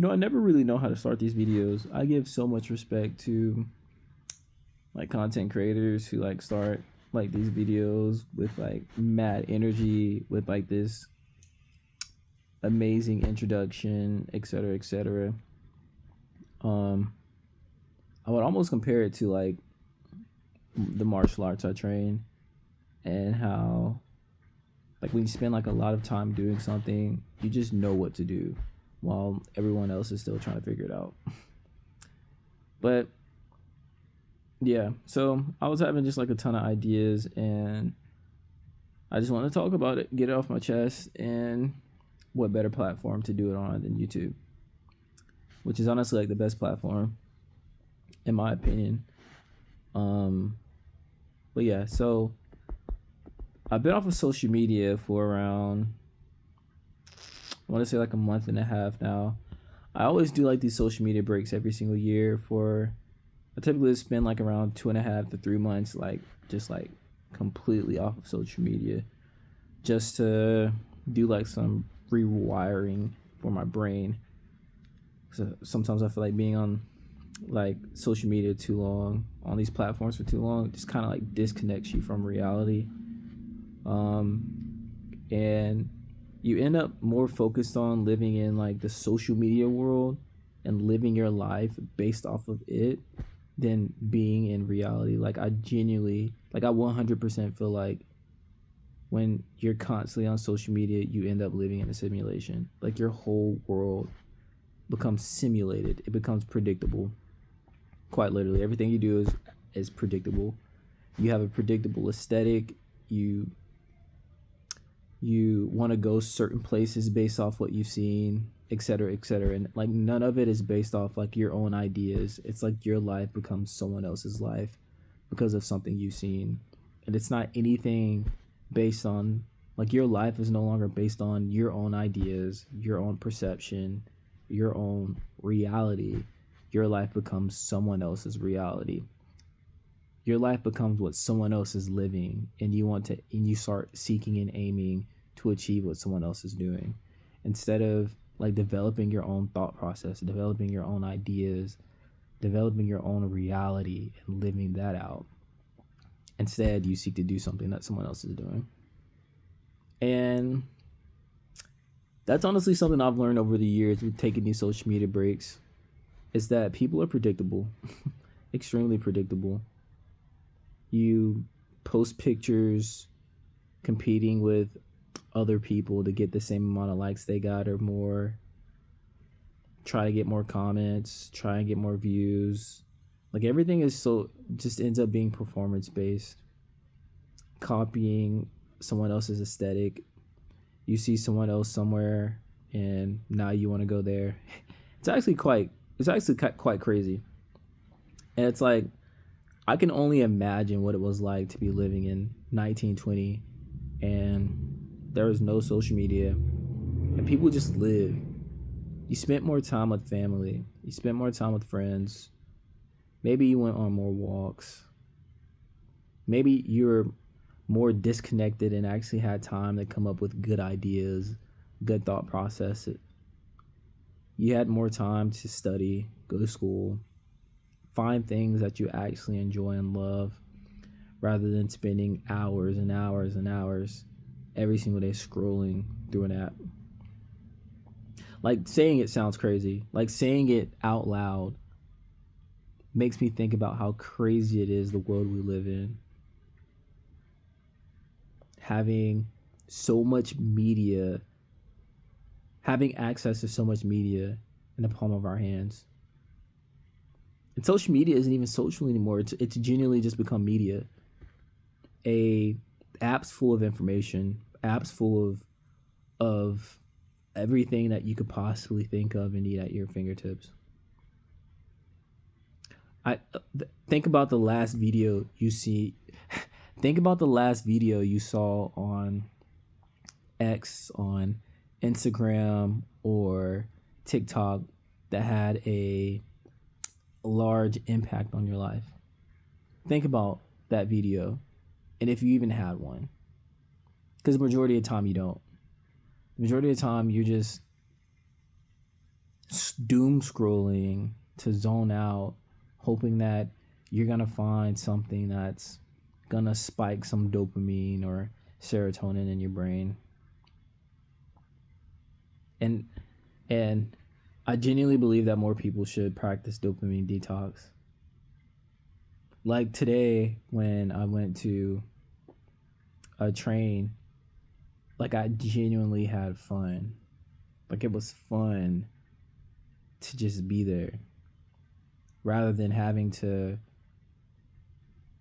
I never really know how to start these videos. I give so much respect to like content creators who like start like these videos with like mad energy, with like this amazing introduction, etc., etc. Um, I would almost compare it to like the martial arts I train, and how like when you spend like a lot of time doing something, you just know what to do while everyone else is still trying to figure it out. But yeah, so I was having just like a ton of ideas, and I just want to talk about it, get it off my chest, and what better platform to do it on than YouTube, which is honestly like the best platform in my opinion. Um, but yeah, so I've been off of social media for around, I want to say like a month and a half now. I always do like these social media breaks every single year for, I typically spend like around 2.5 to 3 months, like just like completely off of social media, just to do like some rewiring for my brain. So sometimes I feel like being on like social media too long, on these platforms for too long, just kind of like disconnects you from reality. And you end up more focused on living in like the social media world and living your life based off of it than being in reality. Like I genuinely, like I 100% feel like when you're constantly on social media, you end up living in a simulation. Like your whole world becomes simulated. It becomes predictable. Quite literally, everything you do is predictable. You have a predictable aesthetic. You want to go certain places based off what you've seen, etc., etc., and like none of it is based off like your own ideas. It's like your life becomes someone else's life because of something you've seen, and it's not anything based on, like, your life is no longer based on your own ideas, your own perception, your own reality. Your life becomes someone else's reality. Your life becomes what someone else is living, and you start seeking and aiming to achieve what someone else is doing, instead of like developing your own thought process, developing your own ideas, developing your own reality and living that out. Instead, you seek to do something that someone else is doing. And that's honestly something I've learned over the years with taking these social media breaks, is that people are predictable. Extremely predictable. You post pictures competing with other people to get the same amount of likes they got or more. Try to get more comments, try and get more views. Like everything is so, just ends up being performance based. Copying someone else's aesthetic. You see someone else somewhere and now you want to go there. It's actually quite crazy. And it's like, I can only imagine what it was like to be living in 1920 and there was no social media and people just live. You spent more time with family, you spent more time with friends, maybe you went on more walks, maybe you're more disconnected and actually had time to come up with good ideas, good thought process. You had more time to study, go to school, find things that you actually enjoy and love, rather than spending hours and hours and hours every single day scrolling through an app. Like, saying it sounds crazy. Like, saying it out loud makes me think about how crazy it is, the world we live in. Having so much media, having access to so much media in the palm of our hands. And social media isn't even social anymore. It's genuinely just become media. Apps full of information, apps full of everything that you could possibly think of and need at your fingertips. Think about the last video you see. Think about the last video you saw on X, on Instagram, or TikTok that had a large impact on your life. Think about that video, and if you even had one, because the majority of the time you don't. The majority of the time you're just doom scrolling to zone out, hoping that you're gonna find something that's gonna spike some dopamine or serotonin in your brain. And and I genuinely believe that more people should practice dopamine detox. Like today when I went to a train, like I genuinely had fun. Like it was fun to just be there rather than having to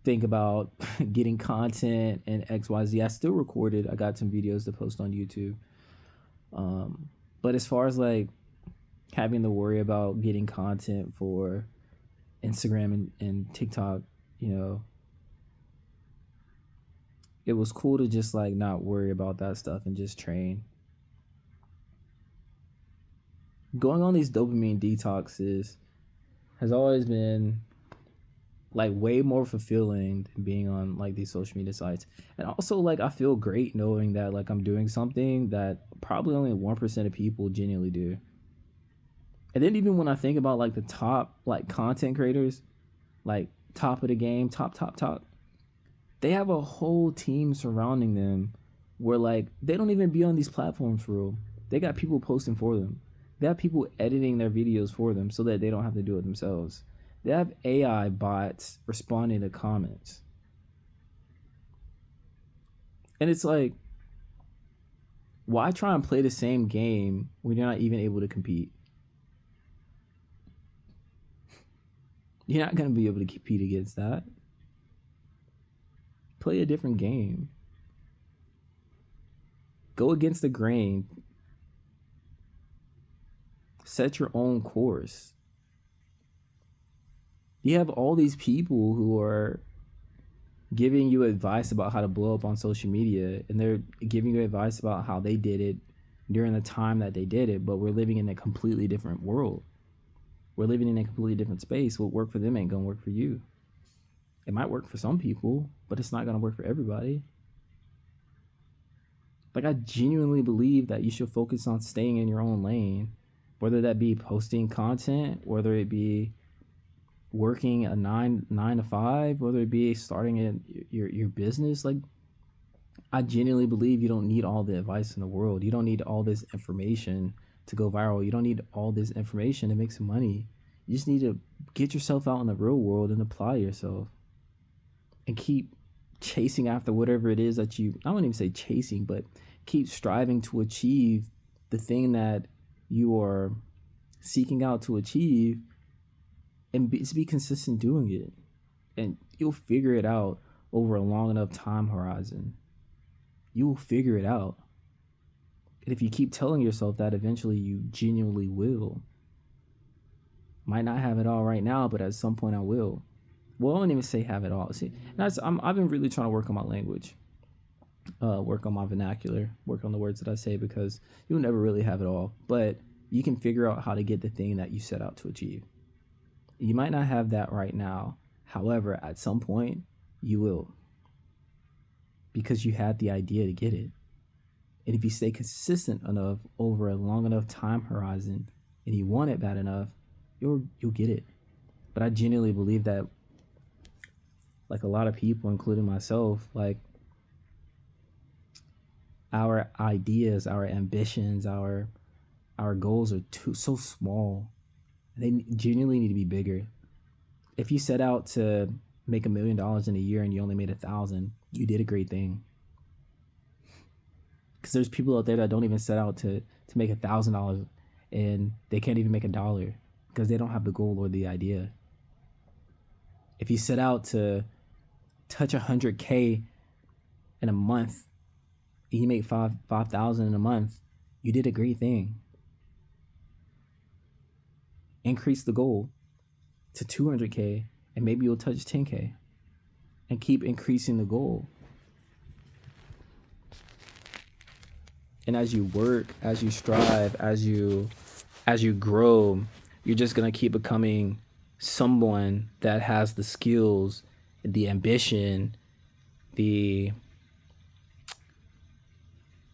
think about getting content and XYZ. I still recorded. I got some videos to post on YouTube. But as far as like having to worry about getting content for Instagram and TikTok, you know, it was cool to just like not worry about that stuff and just train. Going on these dopamine detoxes has always been like way more fulfilling than being on like these social media sites. And also like I feel great knowing that like I'm doing something that probably only 1% of people genuinely do. And then even when I think about like the top like content creators, like top of the game, top, they have a whole team surrounding them where like they don't even be on these platforms for real. They got people posting for them. They have people editing their videos for them so that they don't have to do it themselves. They have AI bots responding to comments. And it's like, why try and play the same game when you're not even able to compete? You're not going to be able to compete against that. Play a different game. Go against the grain. Set your own course. You have all these people who are giving you advice about how to blow up on social media, and they're giving you advice about how they did it during the time that they did it, but we're living in a completely different world. We're living in a completely different space. What worked for them ain't gonna work for you. It might work for some people, but it's not gonna work for everybody. Like I genuinely believe that you should focus on staying in your own lane, whether that be posting content, whether it be working a nine to five, whether it be starting your business. Like I genuinely believe you don't need all the advice in the world. You don't need all this information to go viral. You don't need all this information to make some money. You just need to get yourself out in the real world and apply yourself and keep chasing after whatever it is that you, I wouldn't even say chasing, but keep striving to achieve the thing that you are seeking out to achieve, and be consistent doing it, and you'll figure it out over a long enough time horizon. You will figure it out. And if you keep telling yourself that, eventually you genuinely will. Might not have it all right now, but at some point I will. Well, I don't even say have it all. See, I've been really trying to work on my language, work on my vernacular, work on the words that I say, because you'll never really have it all. But you can figure out how to get the thing that you set out to achieve. You might not have that right now. However, at some point, you will. Because you had the idea to get it. And if you stay consistent enough over a long enough time horizon and you want it bad enough, you'll get it. But I genuinely believe that, like a lot of people, including myself, like our ideas, our ambitions, our goals are so small. They genuinely need to be bigger. If you set out to make $1 million in a year and you only made 1,000, you did a great thing. Because there's people out there that don't even set out to make $1,000 and they can't even make $1 because they don't have the goal or the idea. If you set out to touch 100K in a month and you make 5,000 in a month, you did a great thing. Increase the goal to 200K and maybe you'll touch 10K, and keep increasing the goal. And as you work, as you strive, as you grow, you're just gonna keep becoming someone that has the skills, the ambition, the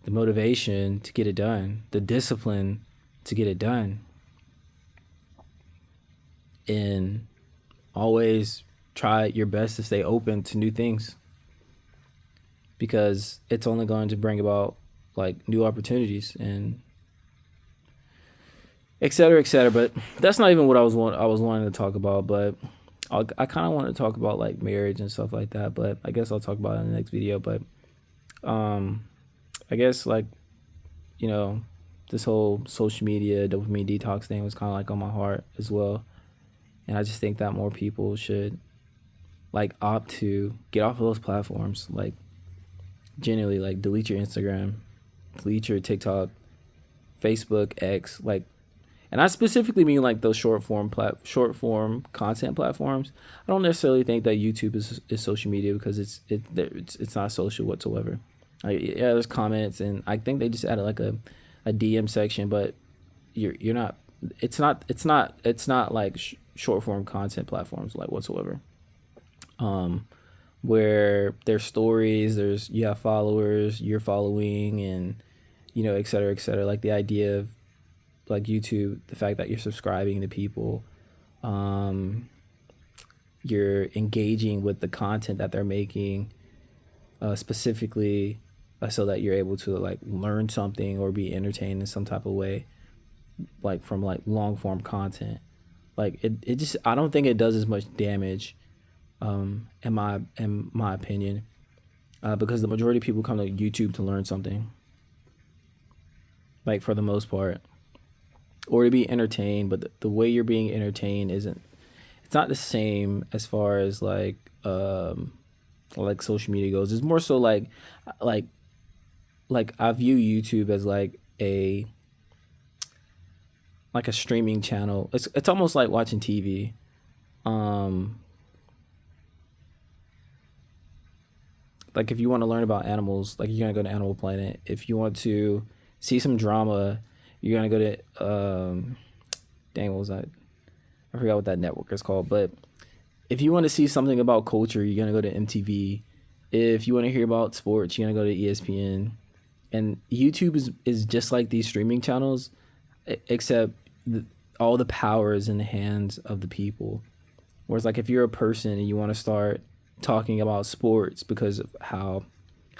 motivation to get it done, the discipline to get it done. and always try your best to stay open to new things, because it's only going to bring about like new opportunities and et cetera, et cetera. But that's not even what I was wanting to talk about. But I kind of want to talk about like marriage and stuff like that. But I guess I'll talk about it in the next video. But um, I guess like, you know, this whole social media dopamine detox thing was kind of like on my heart as well. And I just think that more people should like opt to get off of those platforms. Like genuinely, like delete your Instagram, delete your TikTok, Facebook, X, like, and I specifically mean like those short form content platforms. I don't necessarily think that YouTube is social media, because it's not social whatsoever. Like, yeah, there's comments, and I think they just added like a DM section, but you're not. It's not like short form content platforms like whatsoever. Where there's stories, you have followers, you're following, and et cetera, et cetera. Like the idea of like YouTube, the fact that you're subscribing to people, you're engaging with the content that they're making, specifically so that you're able to like learn something or be entertained in some type of way, like from like long form content. Like it just, I don't think it does as much damage, in my opinion, because the majority of people come to YouTube to learn something, like for the most part, or to be entertained. But the way you're being entertained it's not the same as far as like social media goes. It's more so like I view YouTube as like a streaming channel. It's almost like watching TV. Like if you want to learn about animals, like you're gonna go to Animal Planet. If you want to see some drama, you're gonna go to dang, what was that? I forgot what that network is called. But if you want to see something about culture, you're gonna go to MTV. If you want to hear about sports, you're gonna go to ESPN. And YouTube is just like these streaming channels, except all the power is in the hands of the people. Whereas like if you're a person and you want to start talking about sports because of how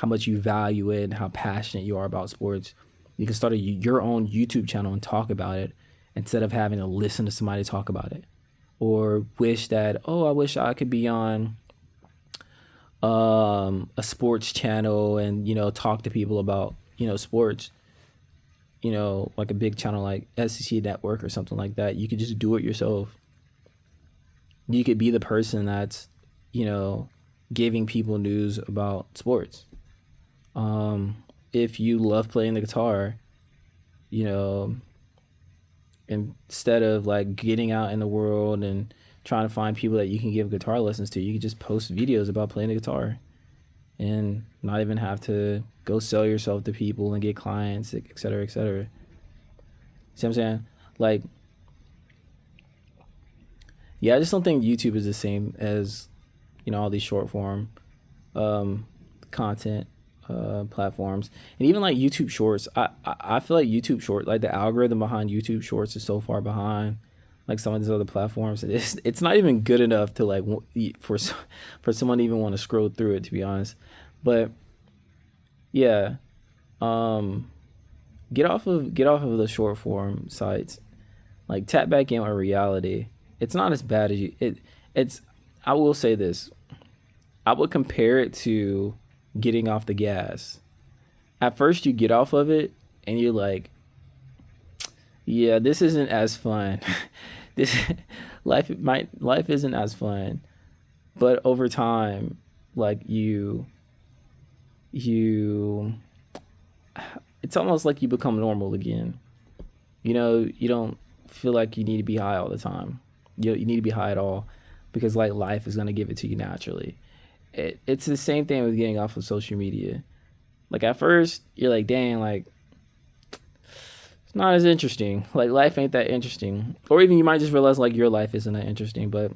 much you value it and how passionate you are about sports, you can start your own YouTube channel and talk about it, instead of having to listen to somebody talk about it, or wish that, oh, I wish I could be on a sports channel and talk to people about sports, like a big channel like SEC Network or something like that. You could just do it yourself. You could be the person that's giving people news about sports. If you love playing the guitar, instead of like getting out in the world and trying to find people that you can give guitar lessons to, you can just post videos about playing the guitar and not even have to go sell yourself to people and get clients, et cetera, et cetera. See what I'm saying? Like, yeah, I just don't think YouTube is the same as all these short form content platforms. And even like YouTube Shorts, I feel like YouTube Short, like the algorithm behind YouTube Shorts is so far behind like some of these other platforms. It's not even good enough to like for someone to even want to scroll through it, to be honest. But yeah, get off of the short form sites. Like tap back in on reality. It's not as bad as it's. I will say this. I would compare it to getting off the gas. At first, you get off of it and you're like, yeah, this isn't as fun. This life isn't as fun. But over time, like you it's almost like you become normal again. You don't feel like you need to be high all the time. You need to be high at all, because like life is going to give it to you naturally. It's the same thing with getting off of social media. Like at first you're like, dang, like it's not as interesting. Like life ain't that interesting. Or even you might just realize like your life isn't that interesting. But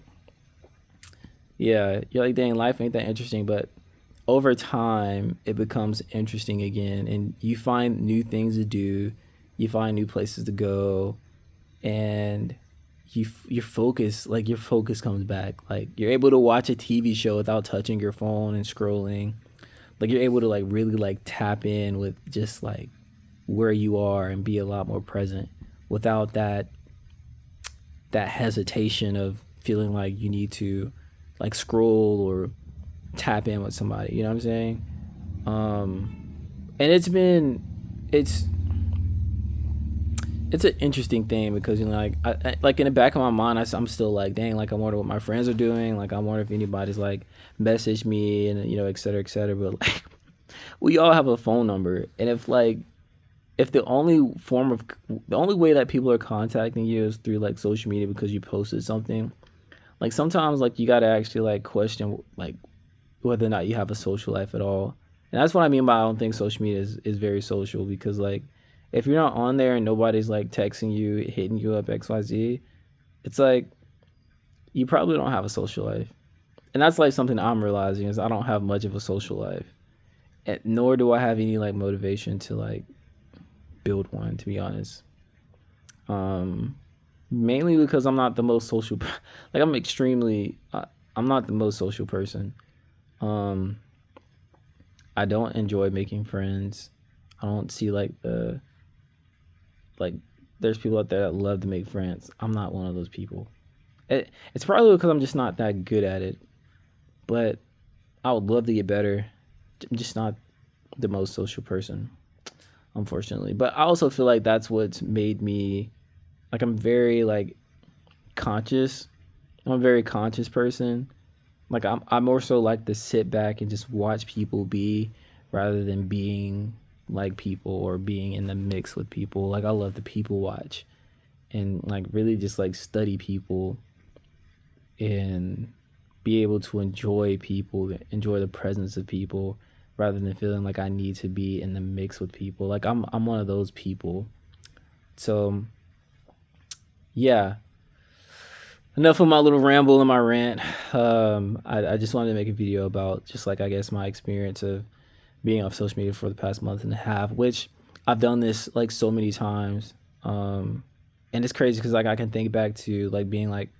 yeah, you're like, dang, life ain't that interesting. But over time it becomes interesting again, and you find new things to do. You find new places to go, and your focus comes back. Like you're able to watch a TV show without touching your phone and scrolling. Like you're able to like really like tap in with just like where you are and be a lot more present without that hesitation of feeling like you need to like scroll or tap in with somebody. You know what I'm saying? And it's it's an interesting thing because like like in the back of my mind, I'm still like, dang, like I wonder what my friends are doing. Like I wonder if anybody's like messaged me and et cetera, et cetera. But like we all have a phone number, and if the only way that people are contacting you is through like social media because you posted something, like sometimes like you gotta actually like question like whether or not you have a social life at all. And that's what I mean by I don't think social media is very social because like if you're not on there and nobody's like texting you, hitting you up XYZ, it's like you probably don't have a social life. And that's like something I'm realizing is I don't have much of a social life. And nor do I have any like motivation to like build one, to be honest. Um Mainly because I'm not the most social like I'm not the most social person. Um I don't enjoy making friends. I don't see like there's people out there that love to make friends. I'm not one of those people. It's probably because I'm just not that good at it. But I would love to get better. I'm just not the most social person, unfortunately. But I also feel like that's what's made me like I'm very like conscious. I'm a very conscious person. Like I more so like to sit back and just watch people be rather than being like people or being in the mix with people. Like I love to people watch and like really just like study people and be able to enjoy people, enjoy the presence of people rather than feeling like I need to be in the mix with people. Like I'm one of those people. So yeah, enough of my little ramble and my rant. I just wanted to make a video about just like I guess my experience of being off social media for the past month and a half, which I've done this like so many times. And it's crazy because like I can think back to like being like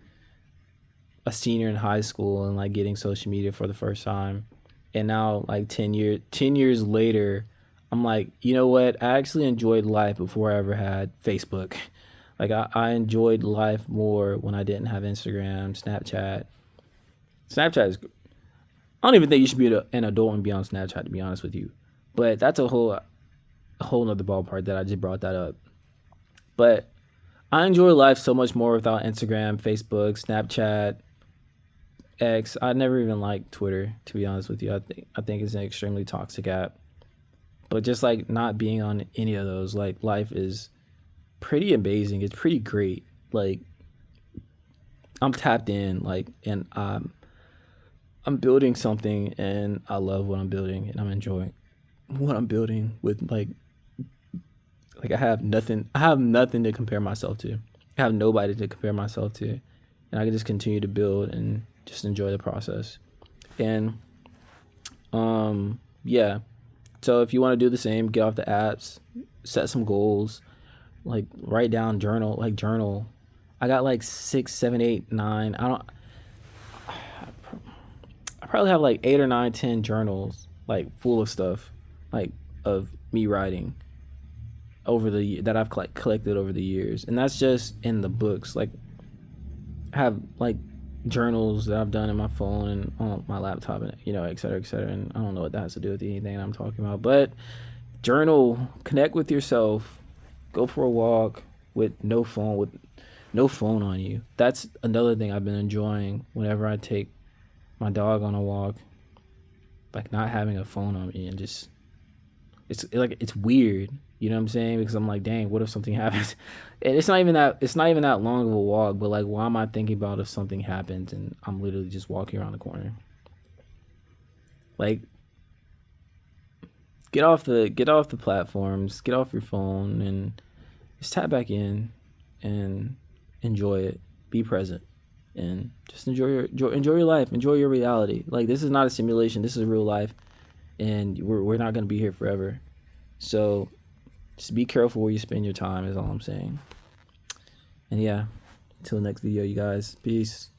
a senior in high school and like getting social media for the first time, and now like 10 years later, I'm like, you know what? I actually enjoyed life before I ever had Facebook. Like I enjoyed life more when I didn't have Instagram, Snapchat. Snapchat is. I don't even think you should be an adult and be on Snapchat, to be honest with you. But that's a whole nother ballpark that I just brought that up. But I enjoy life so much more without Instagram, Facebook, Snapchat, X. I never even liked Twitter, to be honest with you. I think it's an extremely toxic app. But just like not being on any of those, like life is pretty amazing. It's pretty great. Like I'm tapped in, like, and I'm building something, and I love what I'm building, and I'm enjoying what I'm building with like I have nothing. I have nothing to compare myself to. I have nobody to compare myself to, and I can just continue to build and just enjoy the process. And yeah. So if you want to do the same, get off the apps, set some goals, like write down, journal. I got like six, seven, eight, nine. I probably have like 8 or 9, 10 journals, like full of stuff, like of me writing that I've collected over the years, and that's just in the books. Like I have like journals that I've done in my phone and on my laptop, and et cetera, et cetera. And I don't know what that has to do with anything I'm talking about, but journal, connect with yourself, go for a walk with no phone on you. That's another thing I've been enjoying whenever I take my dog on a walk, like not having a phone on me and just it's weird, you know what I'm saying? Because I'm like, dang, what if something happens? And it's not even that long of a walk, but like why am I thinking about if something happens and I'm literally just walking around the corner? Like get off the platforms, get off your phone and just tap back in and enjoy it. Be present and just enjoy your life, enjoy your reality. Like this is not a simulation, this is real life, and we're not going to be here forever. So just be careful where you spend your time is all I'm saying. And yeah, Till next video, you guys. Peace.